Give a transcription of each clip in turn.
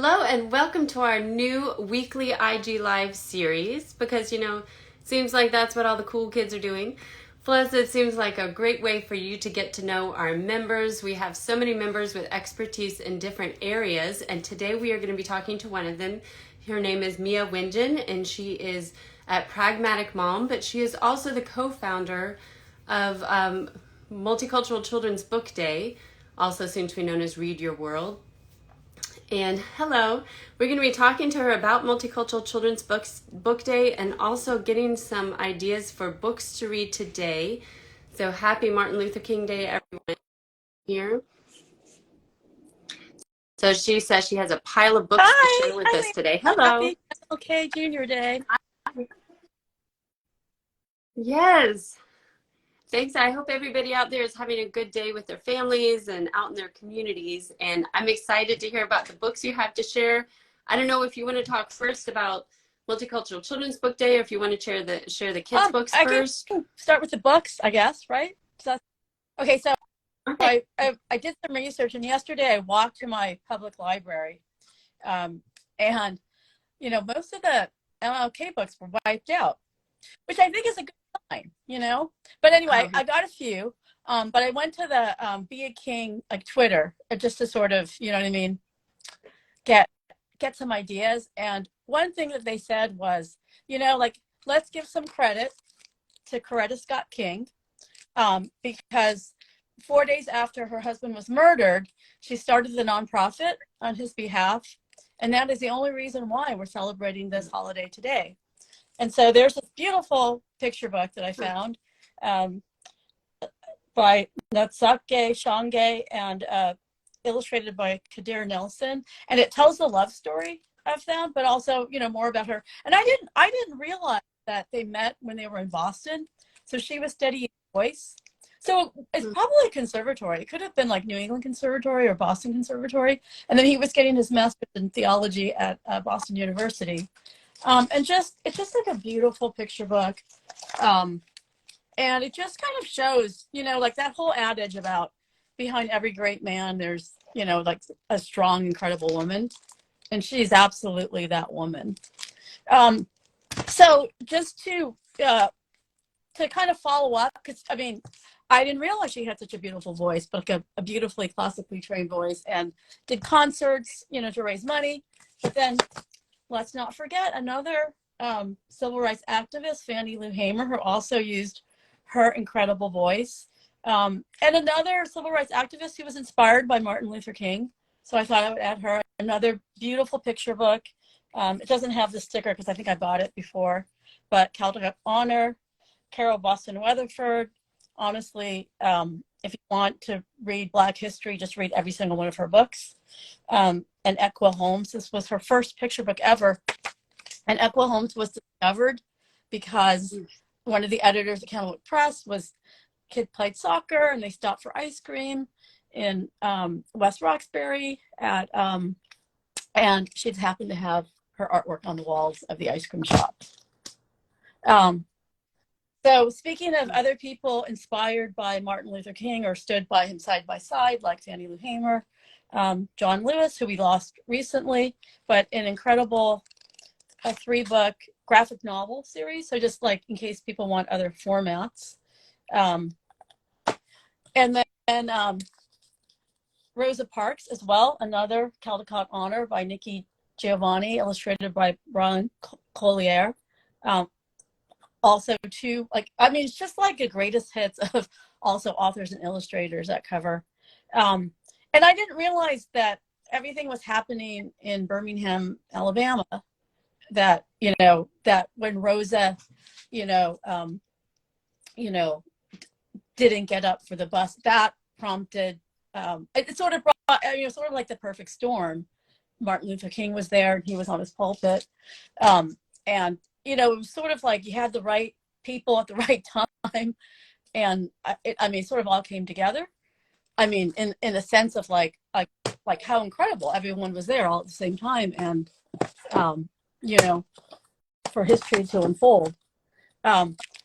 Hello and welcome to our new weekly IG Live series because, it seems like that's what all the cool kids are doing. Plus, it seems like a great way for you to get to know our members. We have so many members with expertise in different areas, and today we are going to be talking to one of them. Her name is Wenjen, and she is at Pragmatic Mom, but she is also the co-founder of Multicultural Children's Book Day, also soon to be known as Read Your World. And hello, we're going to be talking to her about Multicultural Children's Book Day and also getting some ideas for books to read today. So happy Martin Luther King Day, everyone here. So she says she has a pile of books to share with us today. Hello. Happy MLK Junior Day. Yes. Thanks. I hope everybody out there is having a good day with their families and out in their communities. And I'm excited to hear about the books you have to share. I don't know if you want to talk first about Multicultural Children's Book Day or if you want to share the kids' books first. I can start with the books, I guess, right? Okay, so I did some research, and yesterday I walked to my public library, and, most of the MLK books were wiped out, which I think is a good sign, But anyway, I got a few, but I went to the Be a King, like Twitter, just to sort of, get some ideas. And one thing that they said was, let's give some credit to Coretta Scott King, because 4 days after her husband was murdered, she started the nonprofit on his behalf. And that is the only reason why we're celebrating this holiday today. And so there's this beautiful picture book that I found by Natsuke Shange and illustrated by Kadir Nelson. And it tells the love story of them, but also, more about her. And I didn't realize that they met when they were in Boston. So she was studying voice. So it's probably a conservatory. It could have been like New England Conservatory or Boston Conservatory. And then he was getting his master's in theology at Boston University. And it's just like a beautiful picture book. And it just kind of shows, like that whole adage about behind every great man, there's, like a strong, incredible woman. And she's absolutely that woman. So just to kind of follow up, because I didn't realize she had such a beautiful voice, but like a beautifully classically trained voice, and did concerts, to raise money. But then let's not forget another civil rights activist, Fannie Lou Hamer, who also used her incredible voice. And another civil rights activist who was inspired by Martin Luther King. So I thought I would add her. Another beautiful picture book. It doesn't have the sticker because I think I bought it before. But Caldecott Honor, Carol Boston Weatherford. Honestly, if you want to read Black history, just read every single one of her books. And Equa Holmes. This was her first picture book ever. And Equa Holmes was discovered because one of the editors at Kenilworth Press was kid played soccer and they stopped for ice cream in West Roxbury and she happened to have her artwork on the walls of the ice cream shop. So speaking of other people inspired by Martin Luther King or stood by him side by side, like Fannie Lou Hamer, John Lewis, who we lost recently, but an incredible 3-book graphic novel series. So just like in case people want other formats. And then Rosa Parks as well, another Caldecott Honor by Nikki Giovanni, illustrated by Ron Collier. Also it's just like a greatest hits of also authors and illustrators that cover. And I didn't realize that everything was happening in Birmingham, Alabama, that when Rosa, didn't get up for the bus, that prompted, it sort of brought, sort of like the perfect storm. Martin Luther King was there and he was on his pulpit. And, it was sort of like you had the right people at the right time. And it sort of all came together. In a sense of like how incredible everyone was there all at the same time. And, for history to unfold.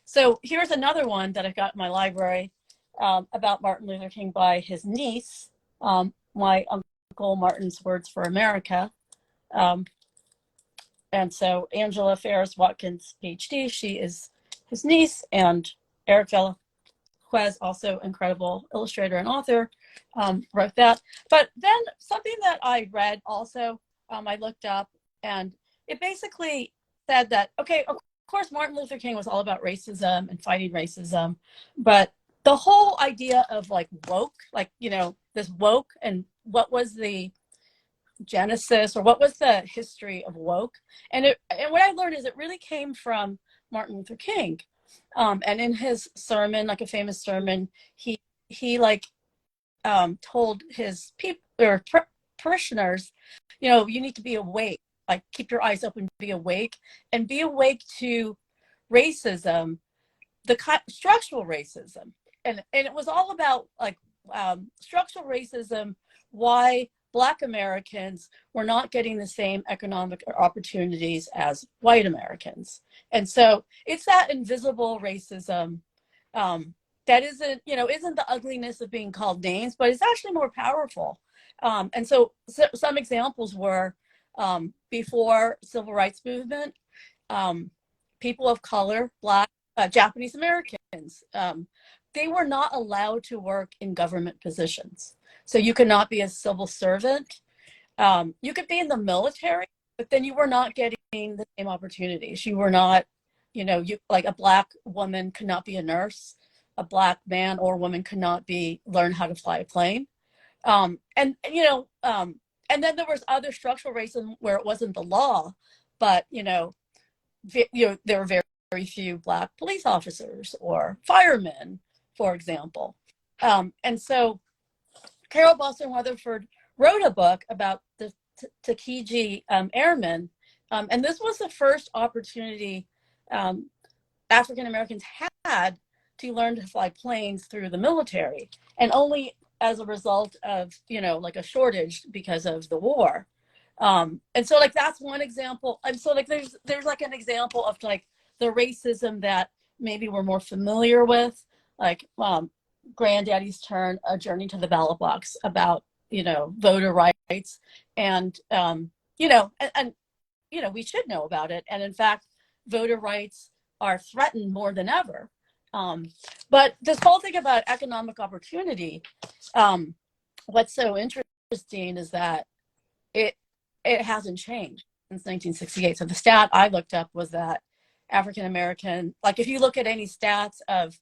So here's another one that I got in my library about Martin Luther King by his niece, my Uncle Martin's Words for America. Um, and so Angela Ferris Watkins, PhD, she is his niece, and Eric Velazquez, also incredible illustrator and author, wrote that. But then something that I read also, I looked up, and it basically said that, okay, of course, Martin Luther King was all about racism and fighting racism, but the whole idea of like woke, like, this woke, and what was the genesis, or what was the history of woke? And what I learned is it really came from Martin Luther King. And in his sermon, like a famous sermon, he like told his people or parishioners, you need to be awake, like keep your eyes open, be awake, and be awake to racism, the structural racism. And it was all about like structural racism, why Black Americans were not getting the same economic opportunities as white Americans. And so it's that invisible racism that isn't the ugliness of being called names, but it's actually more powerful. And so some examples were before civil rights movement, people of color, Black, Japanese Americans, they were not allowed to work in government positions. So you could not be a civil servant. You could be in the military, but then you were not getting the same opportunities. You were not, like a Black woman could not be a nurse. A Black man or woman could not learn how to fly a plane. And then there was other structural racism where it wasn't the law, but, there were very, very few Black police officers or firemen, for example. And so Carol Boston Weatherford wrote a book about the Tuskegee Airmen. And this was the first opportunity African Americans had to learn to fly planes through the military, and only as a result of, like a shortage because of the war. And so like that's one example. And so like there's like an example of like the racism that maybe we're more familiar with, like Granddaddy's Turn, A Journey to the Ballot Box, about, voter rights. And, and we should know about it. And in fact, voter rights are threatened more than ever. But this whole thing about economic opportunity, what's so interesting is that it hasn't changed since 1968. So the stat I looked up was that African American, like if you look at any stats of,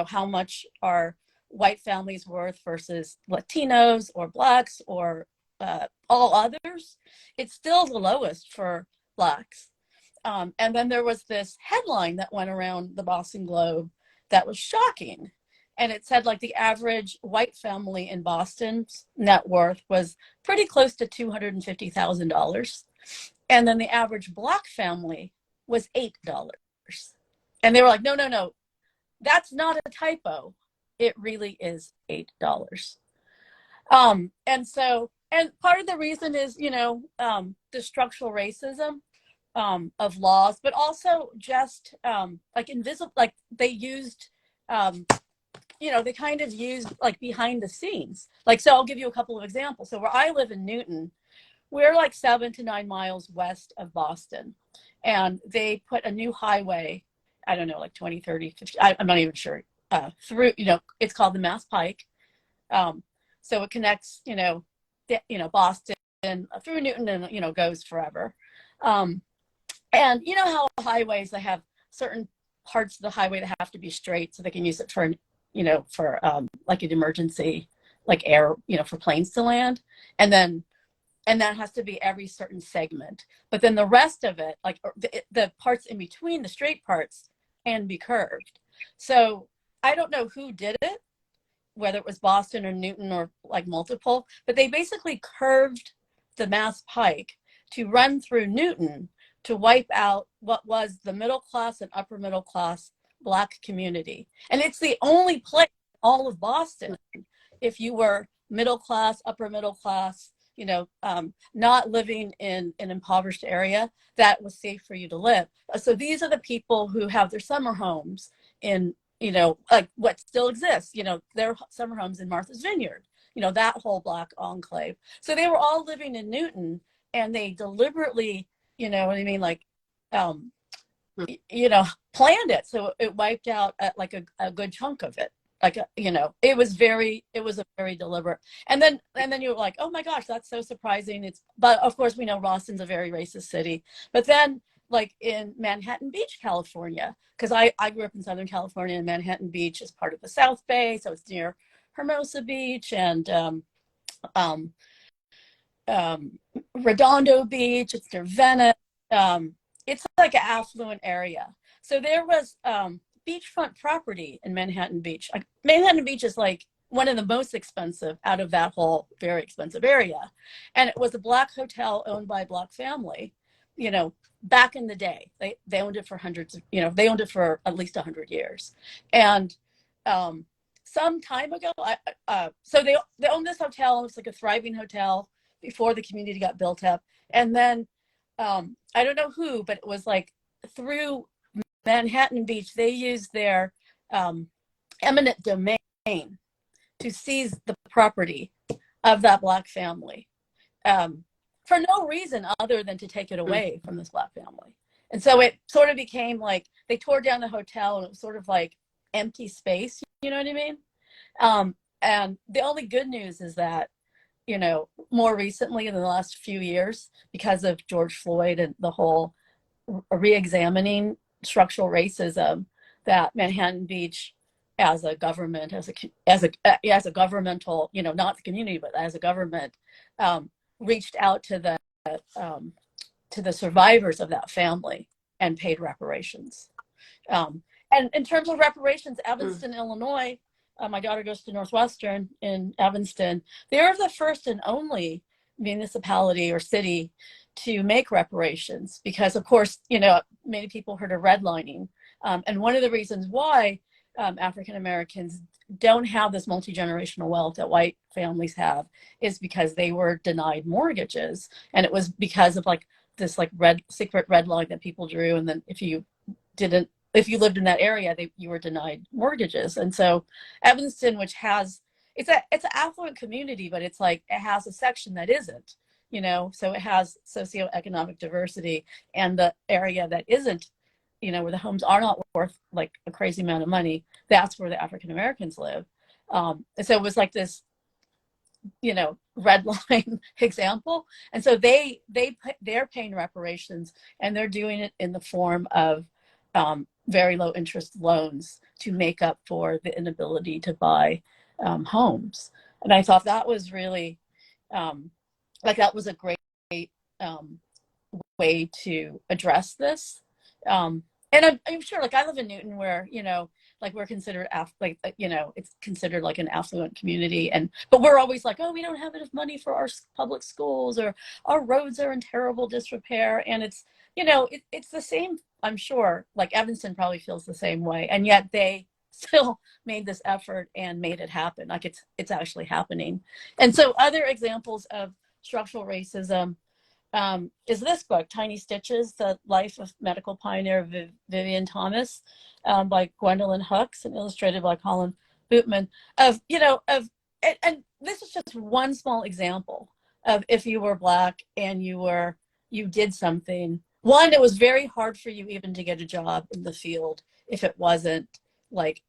how much are white families worth versus Latinos or Blacks or all others, it's still the lowest for Blacks. And then there was this headline that went around the Boston Globe that was shocking. And it said like the average white family in Boston's net worth was pretty close to $250,000. And then the average Black family was $8. And they were like, no, that's not a typo. It really is $8. And part of the reason is, the structural racism of laws, but also just like invisible, like they used, they kind of used like behind the scenes. Like, so I'll give you a couple of examples. So where I live in Newton, we're like 7 to 9 miles west of Boston. And they put a new highway, I don't know, like 20, 30, 50, I'm not even sure, through, it's called the Mass Pike. So it connects, Boston through Newton and, goes forever. And you know how highways, they have certain parts of the highway that have to be straight so they can use it for, like an emergency, like air, for planes to land. And that has to be every certain segment. But then the rest of it, like the parts in between the straight parts, can be curved. So I don't know who did it, whether it was Boston or Newton or like multiple, but they basically curved the Mass Pike to run through Newton to wipe out what was the middle class and upper middle class Black community. And it's the only place in all of Boston, if you were middle class, upper middle class, not living in an impoverished area, that was safe for you to live. So these are the people who have their summer homes in, like what still exists, their summer homes in Martha's Vineyard, that whole Black enclave. So they were all living in Newton, and they deliberately, you know what I mean, like, you know, planned it so it wiped out like a good chunk of it. Like, you know, it was a very deliberate. And then you were like, oh my gosh, that's so surprising. But of course we know Boston's a very racist city. But then, like in Manhattan Beach, California, because I grew up in Southern California, and Manhattan Beach is part of the South Bay, so it's near Hermosa Beach and um, um, Redondo Beach. It's near Venice. It's like an affluent area. So there was beachfront property in Manhattan Beach. Like, Manhattan Beach is like one of the most expensive out of that whole very expensive area. And it was a Black hotel owned by a Black family, you know, back in the day. They owned it for hundreds of, you know, they owned it for at least 100 years. And some time ago, so they owned this hotel. It was like a thriving hotel before the community got built up. And then I don't know who, but it was like through Manhattan Beach, they used their eminent domain to seize the property of that Black family for no reason other than to take it away from this Black family. And so it sort of became like they tore down the hotel, and it was sort of like empty space. You know what I mean? And the only good news is that, you know, more recently in the last few years, because of George Floyd and the whole re-examining structural racism, that Manhattan Beach, as a government, as a governmental, you know, not the community, but as a government, reached out to the survivors of that family and paid reparations. And in terms of reparations, Evanston, Illinois, my daughter goes to Northwestern in Evanston. They're the first and only municipality or city to make reparations because, of course, you know, many people heard of redlining. And one of the reasons why African Americans don't have this multi-generational wealth that white families have is because they were denied mortgages. And it was because of like this like secret red line that people drew. And then if you lived in that area, you were denied mortgages. And so Evanston, which has, it's an affluent community, but it's like, it has a section that isn't, you know, so it has socioeconomic diversity, and the area that isn't, you know, where the homes are not worth like a crazy amount of money, that's where the African Americans live. And so it was like this, you know, red line example. And so they're paying reparations, and they're doing it in the form of very low interest loans to make up for the inability to buy homes. And I thought that was really that was a great way to address this. And I'm sure, like, I live in Newton, where, you know, like, we're considered you know, it's considered like an affluent community, but we're always like, oh, we don't have enough money for our public schools, or our roads are in terrible disrepair. And it's, you know, it's the same. I'm sure, like, Evanston probably feels the same way, and yet they still made this effort and made it happen. Like, it's actually happening. And so other examples of structural racism is this book, Tiny Stitches: The Life of Medical Pioneer Vivian Thomas, by Gwendolyn Hooks, and illustrated by Colin Bootman. And this is just one small example of, if you were Black and you did something. One, it was very hard for you even to get a job in the field if it wasn't like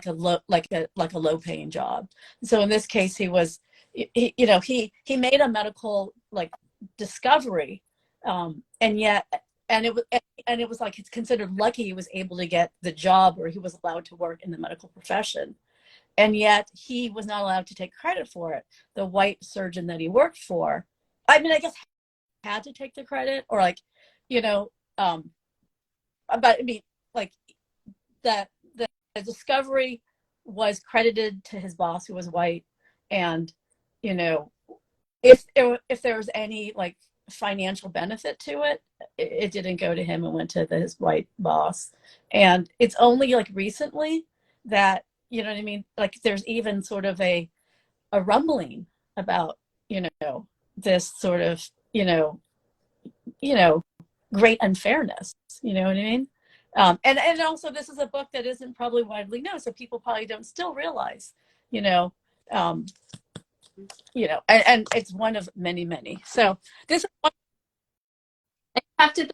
a low paying job. So in this case, he made a medical like discovery, and it was like, it's considered lucky he was able to get the job where he was allowed to work in the medical profession, and yet he was not allowed to take credit for it. The white surgeon that he worked for, I mean, I guess, had to take the credit, or like, you know, but I mean, like, the discovery was credited to his boss, who was white, and, you know, if there was any like financial benefit to it, it didn't go to him, and went to his white boss. And it's only like recently that, you know what I mean, like, there's even sort of a rumbling about, you know, this sort of, you know, great unfairness, you know what I mean? And also, this is a book that isn't probably widely known, so people probably don't still realize, you know, and it's one of many. So this is one have to,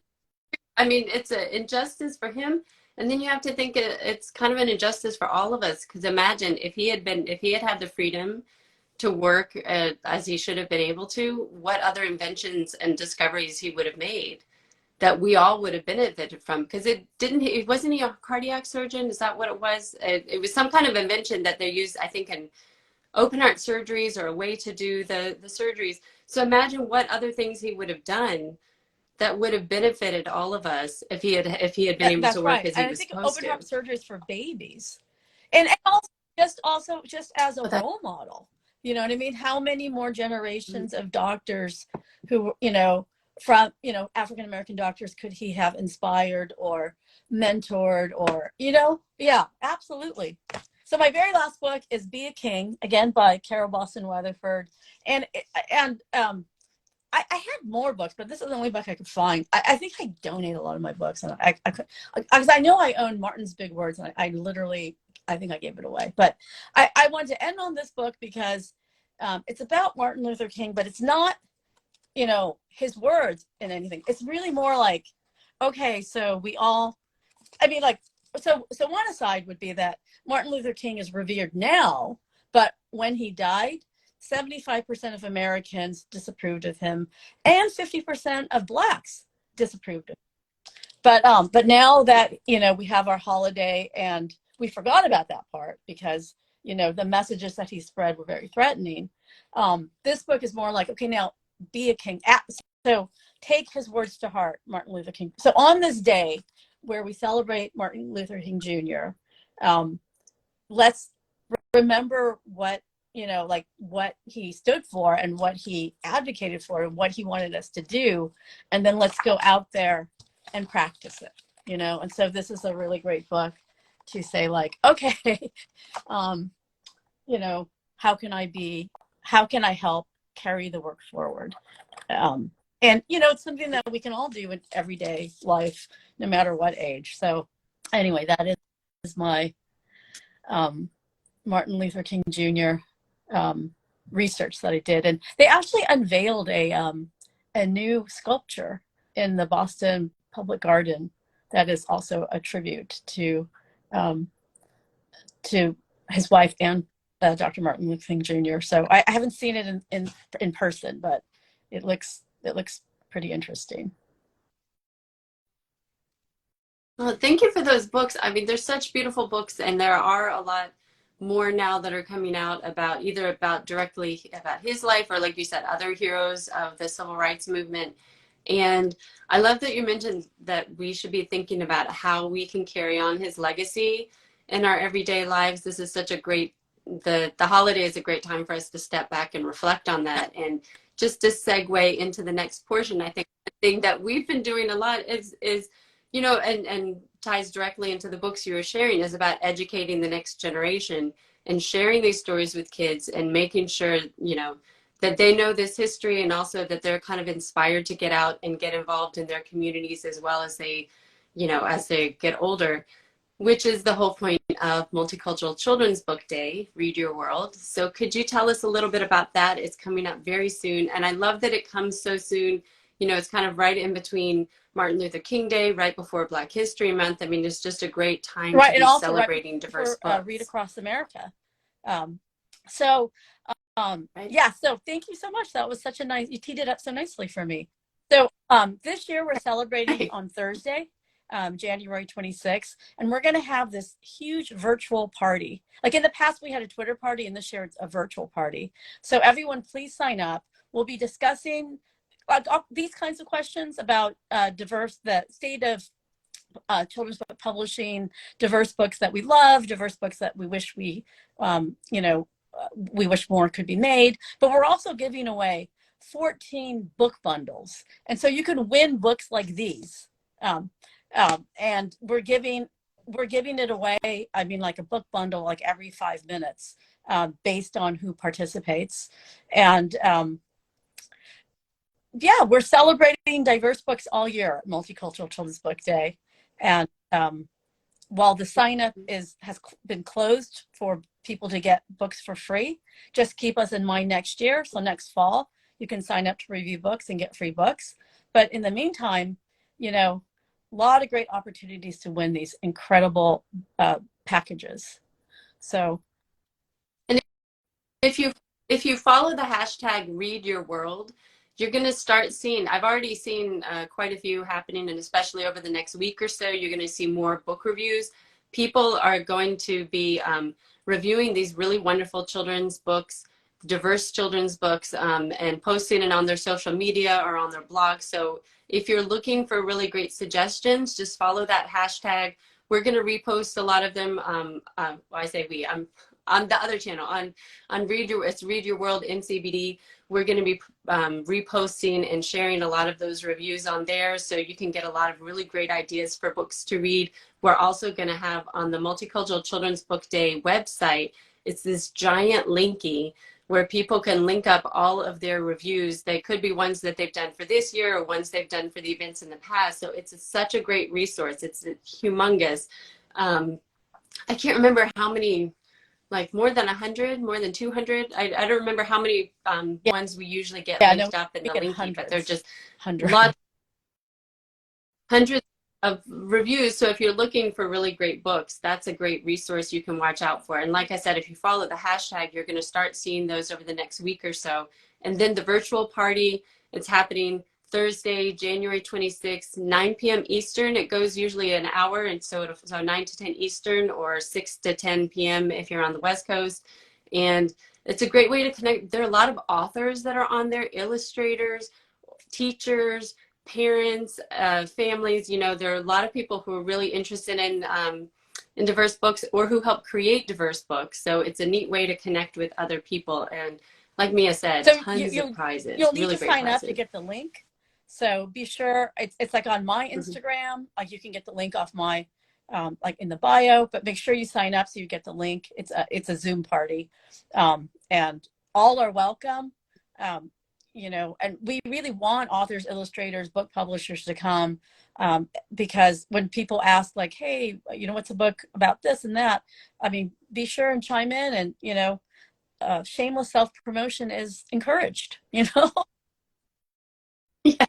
I mean, it's an injustice for him. And then you have to think it's kind of an injustice for all of us. Because imagine if he had had the freedom to work as he should have been able to, what other inventions and discoveries he would have made that we all would have benefited from. Because it wasn't he a cardiac surgeon? Is that what it was? It was some kind of invention that they used, I think, in open heart surgeries or a way to do the surgeries. So imagine what other things he would have done that would have benefited all of us if he had been able to That's work right. as he And I was think supposed open to. heart surgery is for babies. And also just as a But that, role model. You know what I mean? How many more generations of doctors who, you know, from, you know, African American doctors could he have inspired or mentored or, you know? Yeah, absolutely. So my very last book is Be a King, again by Carol Boston Weatherford. And and I had more books, but this is the only book I could find. I think I donate a lot of my books, and because I know I own Martin's Big Words, and I literally, I think I gave it away. But I wanted to end on this book because it's about Martin Luther King, but it's not, you know, his words in anything. It's really more like, okay, so we all, I mean, like, so one aside would be that Martin Luther King is revered now, but when he died, 75% of Americans disapproved of him, and 50% of Blacks disapproved of him. But now that, you know, we have our holiday, and we forgot about that part because, you know, the messages that he spread were very threatening. This book is more like, okay, now be a king. So take his words to heart, Martin Luther King. So on this day where we celebrate Martin Luther King Jr., let's remember what, you know, like what he stood for and what he advocated for and what he wanted us to do, and then let's go out there and practice it, you know. And so this is a really great book to say, like, okay, um you know, how can I help carry the work forward, and you know, it's something that we can all do in everyday life no matter what age. So anyway, that is my um Martin Luther King Jr. Research that I did, and they actually unveiled a new sculpture in the Boston Public Garden that is also a tribute um, to his wife and Dr. Martin Luther King Jr. So I haven't seen it in person, but it looks pretty interesting. well, thank you for those books. I mean, there's such beautiful books, and there are a lot more now that are coming out about either about directly about his life or, like you said, other heroes of the civil rights movement. And I love that you mentioned that we should be thinking about how we can carry on his legacy in our everyday lives. This is such a great the holiday is a great time for us to step back and reflect on that. And just to segue into the next portion, I think the thing that we've been doing a lot is you know, and ties directly into the books you were sharing, is about educating the next generation and sharing these stories with kids and making sure, you know, that they know this history, and also that they're kind of inspired to get out and get involved in their communities as well as they, you know, as they get older, which is the whole point of Multicultural Children's Book Day, Read Your World. So could you tell us a little bit about that? It's coming up very soon, and I love that it comes so soon. You know, it's kind of right in between Martin Luther King Day, right before Black History Month. I mean, it's just a great time to Right, and be also right celebrating diverse before Read books. Across America. So Right? yeah, so thank you so much. That was such a nice, you teed it up so nicely for me. So this year we're celebrating Right. on Thursday, January 26th, and we're going to have this huge virtual party. Like in the past, we had a Twitter party, and this year it's a virtual party. So everyone, please sign up. We'll be discussing these kinds of questions about the state of children's book publishing, diverse books that we love, diverse books that we wish you know, we wish more could be made. But we're also giving away 14 book bundles, and so you can win books like these. Um, and we're giving it away. I mean, like a book bundle, like every 5 minutes, based on who participates, and yeah, we're celebrating diverse books all year at Multicultural Children's Book Day. And while the sign up has been closed for people to get books for free, just keep us in mind next year. So next fall, you can sign up to review books and get free books. But in the meantime, you know, a lot of great opportunities to win these incredible packages. So And if you if you follow the hashtag read your world, you're going to start seeing, I've already seen quite a few happening, and especially over the next week or so you're going to see more book reviews. People are going to be reviewing these really wonderful children's books, diverse children's books, and posting it on their social media or on their blog. So if you're looking for really great suggestions, just follow that hashtag. We're going to repost a lot of them. I say we, I'm on the other channel on Read Your World MCBD. We're going to be reposting and sharing a lot of those reviews on there, so you can get a lot of really great ideas for books to read. We're also going to have on the Multicultural Children's Book Day website, it's this giant linky where people can link up all of their reviews. They could be ones that they've done for this year or ones they've done for the events in the past. So such a great resource. It's humongous. I can't remember how many, like more than 100, more than 200. I don't remember how many yeah, ones we usually get yeah, no, linked up in we the get linky, but they're just hundreds. lots, hundreds of reviews. So if you're looking for really great books, that's a great resource you can watch out for. And like I said, if you follow the hashtag, you're going to start seeing those over the next week or so. And then the virtual party, it's happening Thursday, January 26th, 9 p.m. Eastern. It goes usually an hour, and so 9 to 10 Eastern or 6 to 10 p.m. if you're on the West Coast. And it's a great way to connect. There are a lot of authors that are on there, illustrators, teachers, parents, families. You know, there are a lot of people who are really interested in diverse books or who help create diverse books. So it's a neat way to connect with other people. And like Mia said, So tons of prizes, you'll need really to great sign up to prizes. get the link. So be sure it's like on my Mhm. Instagram, like you can get the link off my like in the bio, but make sure you sign up so you get the link. It's a Zoom party, and all are welcome. Um, you know, and we really want authors, illustrators, book publishers to come, because when people ask like, hey, you know, what's a book about this and that, I mean, be sure and chime in, and you know, shameless self promotion is encouraged. You know. Yeah,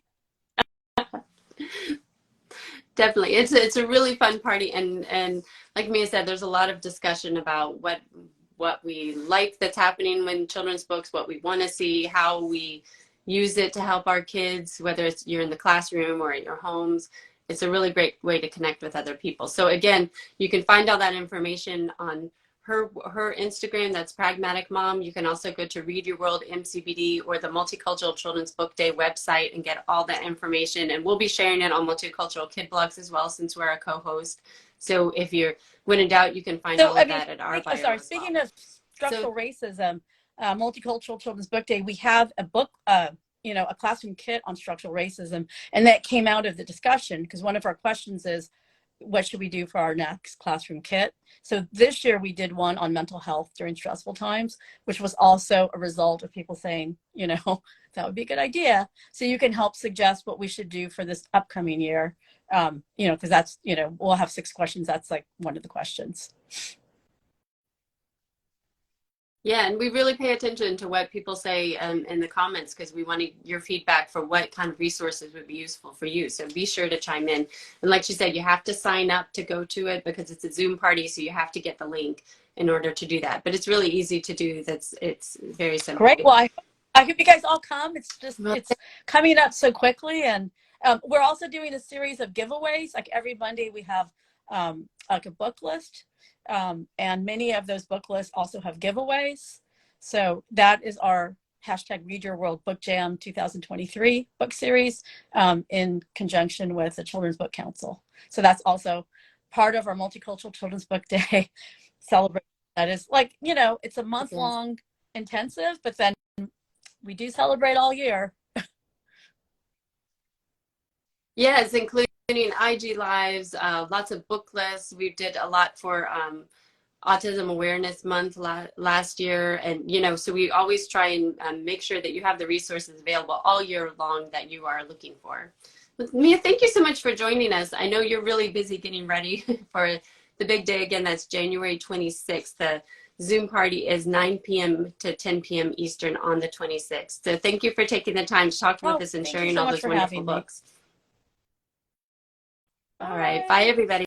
definitely. It's a really fun party, and like Mia said, there's a lot of discussion about what we like that's happening when children's books, what we want to see, how we use it to help our kids, whether it's you're in the classroom or at your homes. It's a really great way to connect with other people. So again, you can find all that information on her Instagram. That's Pragmatic Mom. You can also go to Read Your World MCBD or the Multicultural Children's Book Day website and get all that information. And we'll be sharing it on Multicultural Kid Blogs as well, since we're a co-host. So if you're when in doubt, you can find So all I of mean, that at our bio as well. speaking of So structural racism, Multicultural Children's Book Day, we have a book, you know, a classroom kit on structural racism, and that came out of the discussion because one of our questions is, what should we do for our next classroom kit? So this year we did one on mental health during stressful times, which was also a result of people saying, you know, that would be a good idea. So you can help suggest what we should do for this upcoming year. You know, because that's, you know, we'll have 6 questions. That's like one of the questions. yeah, and we really pay attention to what people say in the comments because we want your feedback for what kind of resources would be useful for you. So be sure to chime in. And like she said, you have to sign up to go to it because it's a Zoom party, so you have to get the link in order to do that. But it's really easy to do. It's very Great. simple. Well, I hope you guys all come. It's just, Well, it's coming up so quickly. And we're also doing a series of giveaways. Like every Monday we have like a book list. And many of those book lists also have giveaways. So that is our hashtag Read Your World Book Jam 2023 book series, in conjunction with the Children's Book Council. So that's also part of our Multicultural Children's Book Day celebration. That is like, you know, it's a month long intensive, but then we do celebrate all year. yes, including IG lives, lots of book lists. We did a lot for Autism Awareness Month last year. And, you know, so we always try and make sure that you have the resources available all year long that you are looking for. Mia, thank you so much for joining us. I know you're really busy getting ready for the big day. Again, that's January 26th. The Zoom party is 9 p.m. to 10 p.m. Eastern on the 26th. So thank you for taking the time to talk with Oh, us and thank you sharing so all much those for wonderful having me. books. All right. Bye, Bye. everybody.